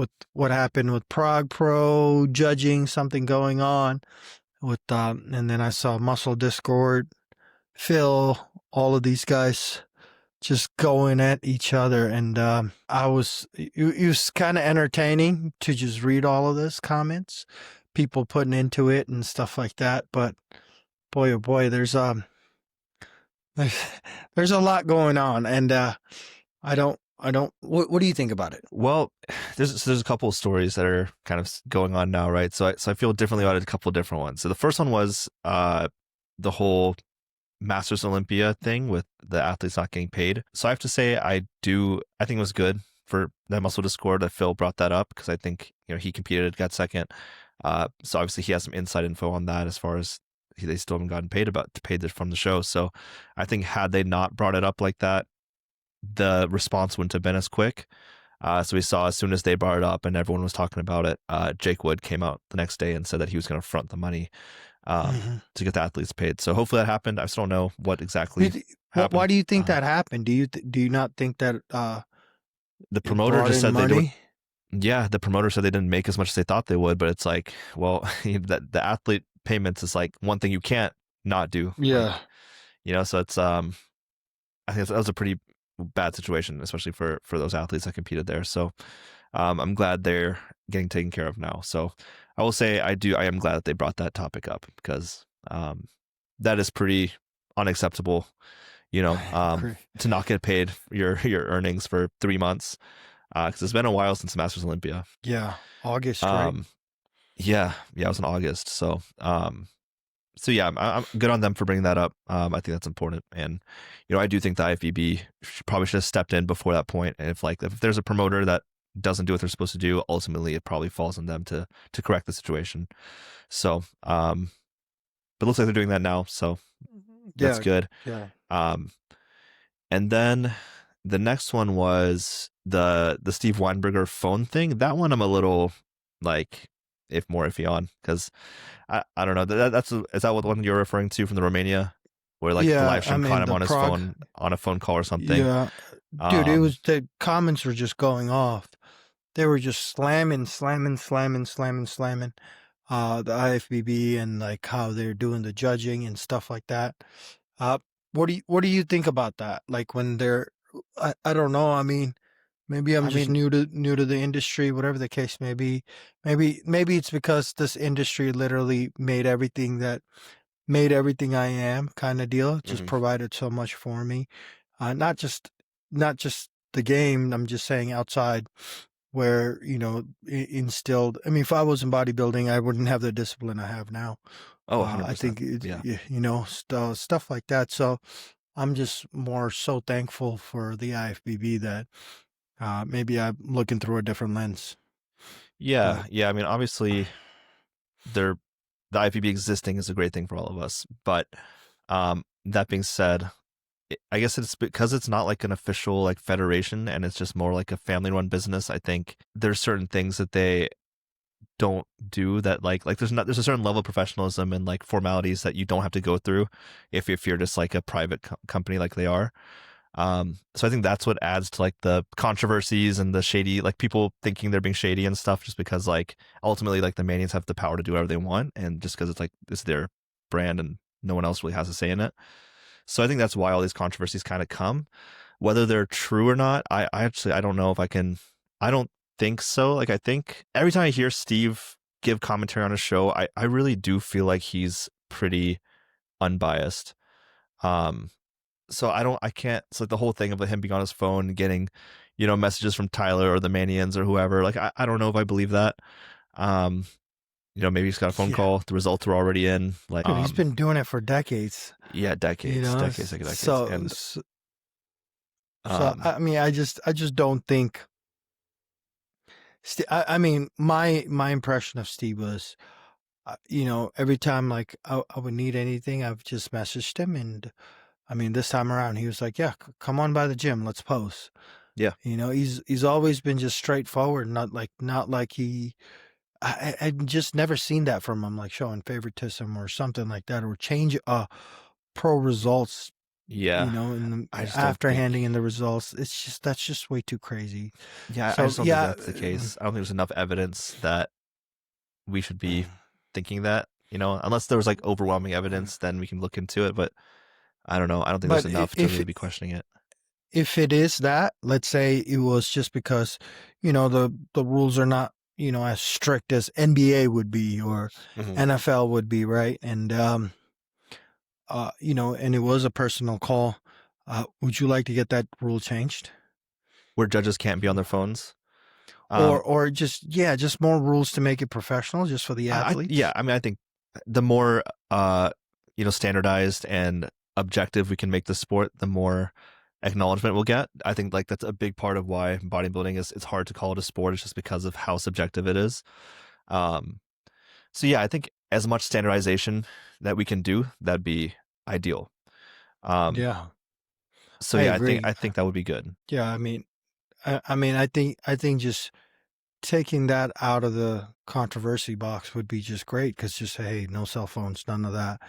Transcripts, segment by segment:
with what happened with Prague Pro judging, something going on with, and then I saw Muscle Discord, Phil, all of these guys just going at each other. And it was kind of entertaining to just read all of this comments, people putting into it and stuff like that. But boy, oh boy, there's, there's a lot going on. And what do you think about it? Well, there's a couple of stories that are kind of going on now, right? So I feel differently about it, a couple of different ones. So the first one was the whole Masters Olympia thing with the athletes not getting paid. So I have to say, I think it was good for that Muscle Discord that Phil brought that up, because I think, he competed, got second. So obviously he has some inside info on that, as far as they still haven't gotten paid from the show. So I think had they not brought it up like that, the response wouldn't have been as quick. So we saw as soon as they brought it up and everyone was talking about it, Jake Wood came out the next day and said that he was going to front the money to get the athletes paid. So hopefully that happened. I still don't know what exactly happened. Why do you think that happened? Do you not think that the promoter just said the promoter said they didn't make as much as they thought they would, but it's like, well, the athlete payments is like one thing you can't not do. Yeah. So it's I think that was a pretty bad situation, especially for those athletes that competed there. So I'm glad they're getting taken care of now. So I will say I am glad that they brought that topic up, because that is pretty unacceptable, to not get paid your earnings for 3 months, because it's been a while since Masters Olympia. Yeah, August, right? Yeah, it was in August. So yeah, I'm good on them for bringing that up. I think that's important, and I do think the IFBB probably should have stepped in before that point. And if there's a promoter that doesn't do what they're supposed to do, ultimately it probably falls on them to correct the situation. So, but it looks like they're doing that now, so that's good. Yeah. And then the next one was the Steve Weinberger phone thing. That one I'm a little more iffy on, because I don't know. Is that what the one you're referring to from the Romania, where the live stream caught him on his phone on a phone call or something? Yeah, dude, it was, the comments were just going off. They were just slamming the IFBB and how they're doing the judging and stuff like that. What do you think about that? When they're, I don't know. I mean, maybe I'm just new to the industry, whatever the case may be. Maybe it's because this industry literally made everything I am, kind of deal. Just provided so much for me. Not just the game. I'm just saying outside, where instilled. I mean, if I was in bodybuilding, I wouldn't have the discipline I have now. Oh, I think stuff like that. So I'm just more so thankful for the IFBB that maybe I'm looking through a different lens. Yeah. I mean, obviously, the IFBB existing is a great thing for all of us. But that being said, I guess it's because it's not like an official federation, and it's just more like a family-run business. I think there's certain things that they don't do that there's a certain level of professionalism and formalities that you don't have to go through if you're just a private company like they are. So I think that's what adds to the controversies and the shady, people thinking they're being shady and stuff, just because ultimately the Manians have the power to do whatever they want, and just because it's their brand and no one else really has a say in it. So I think that's why all these controversies kind of come. Whether they're true or not, I don't know if I don't think so. I think every time I hear Steve give commentary on a show, I really do feel like he's pretty unbiased. So I can't, it's the whole thing of him being on his phone and getting, messages from Tyler or the Manians or whoever. I don't know if I believe that. Maybe he's got a phone call. The results were already in. Dude, he's been doing it for decades. Yeah, decades. So I mean, I just don't think. I mean, my impression of Steve was, every time I would need anything, I've just messaged him, and I mean, this time around, he was like, "Yeah, come on by the gym, let's pose." Yeah, he's always been just straightforward, not like he. I've just never seen that from him, showing favoritism or something like that, or change pro results Yeah. And I just don't after think. handing in the results, that's just way too crazy. Yeah, I So just don't think yeah, that's the case. I don't think there's enough evidence that we should be thinking that. Unless there was like overwhelming evidence, then we can look into it. But I don't know. I don't think there's but enough to really be questioning it. if it is that, let's say it was just because, the rules are not, as strict as NBA would be or Hmm. NFL would be, right? And and it was a personal call. Would you like to get that rule changed? Where judges can't be on their phones. Or just, yeah, just more rules to make it professional just for the Yeah, athletes? I mean, I think the more standardized and objective we can make the sport, the more acknowledgement we'll get. I think like that's a big part of why bodybuilding is it's hard to call it a sport. It's just because of how subjective it is. Um, so yeah, I think as much standardization that we can do, that'd be ideal. Um, Yeah, so I yeah, agree. I think that would be good. Yeah, I think just taking that out of the controversy box would be just great because just say, hey, no cell phones, none of that.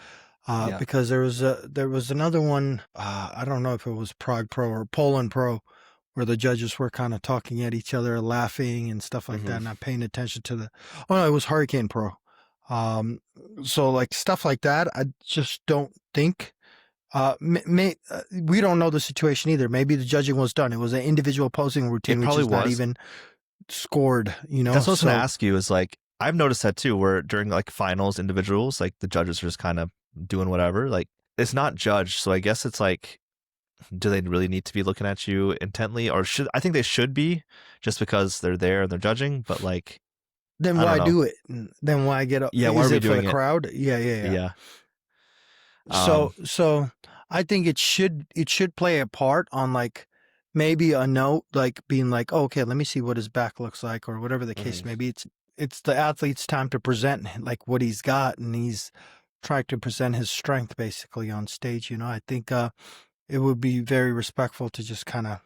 Yeah. Because there was another one. I don't know if it was Prague Pro or Poland Pro, where the judges were kind of talking at each other, laughing and stuff like Hmm. that, not paying attention to the. Oh no, it was Hurricane Pro. Um, so like stuff like that, I just don't think. We don't know the situation either. Maybe the judging was done. It was an individual posing It routine, which probably is not was. even scored. That's what I was going to So ask you. Is like I've noticed that too, where during like finals, individuals like the judges are just kind of doing whatever. Like it's not judged, so I guess it's like, do they really need to be looking at you intently, or should I think they should be, just because they're there and they're judging? But like then I don't why know. do it? Then why get up? Yeah, why are Is we it for the doing it? crowd? Yeah, yeah, yeah. Yeah. So I think it should play a part on like maybe a note like being like, oh, okay, let me see what his back looks like or whatever the case Mhm. may be. It's the athlete's time to present like what he's got, and he's trying to present his strength basically on stage. I think it would be very respectful to just kind of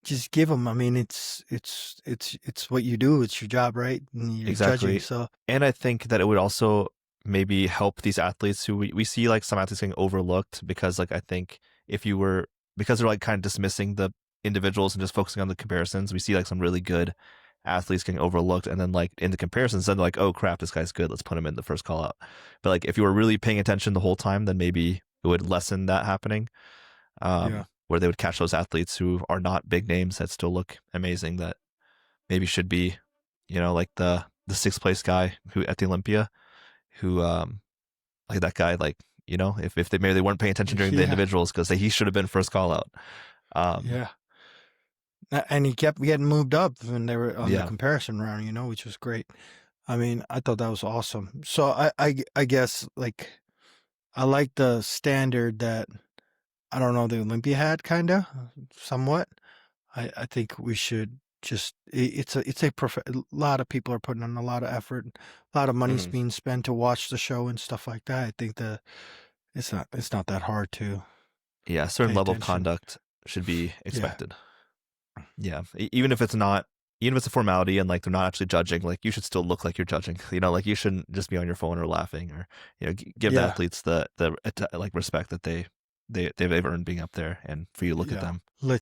just give him. I mean, it's what you do. It's your job, right? And you're judging, Exactly. so And I think that it would also maybe help these athletes who we see like some athletes getting overlooked, because like I think if you were, because they're like kind of dismissing the individuals and just focusing on the comparisons, we see like some really good athletes getting overlooked, and then like in the comparisons then they're like, oh crap, this guy's good, let's put him in the first call out. But like if you were really paying attention the whole time, then maybe it would lessen that happening. yeah, Where they would catch those athletes who are not big names that still look amazing, that maybe should be, like the sixth place guy who at the Olympia, who like that guy, like, if they maybe they weren't paying attention during the yeah, individuals, because he should have been first call out. Um, yeah. And he kept getting moved up when they were on the yeah. comparison round, which was great. I mean, I thought that was awesome. So I guess like I like the standard that I don't know the Olympia had kind of somewhat. I think we should just a lot of people are putting in a lot of effort, a lot of money's Hmm. being spent to watch the show and stuff like that. I think it's not that hard to Yeah, a certain pay level of attention. conduct should be Yeah, expected. Yeah, even if it's not, even if it's a formality and like they're not actually judging, like you should still look like you're judging. Like you shouldn't just be on your phone or laughing, or give the yeah, athletes the like respect that they've earned being up there, and for you to look at yeah. them.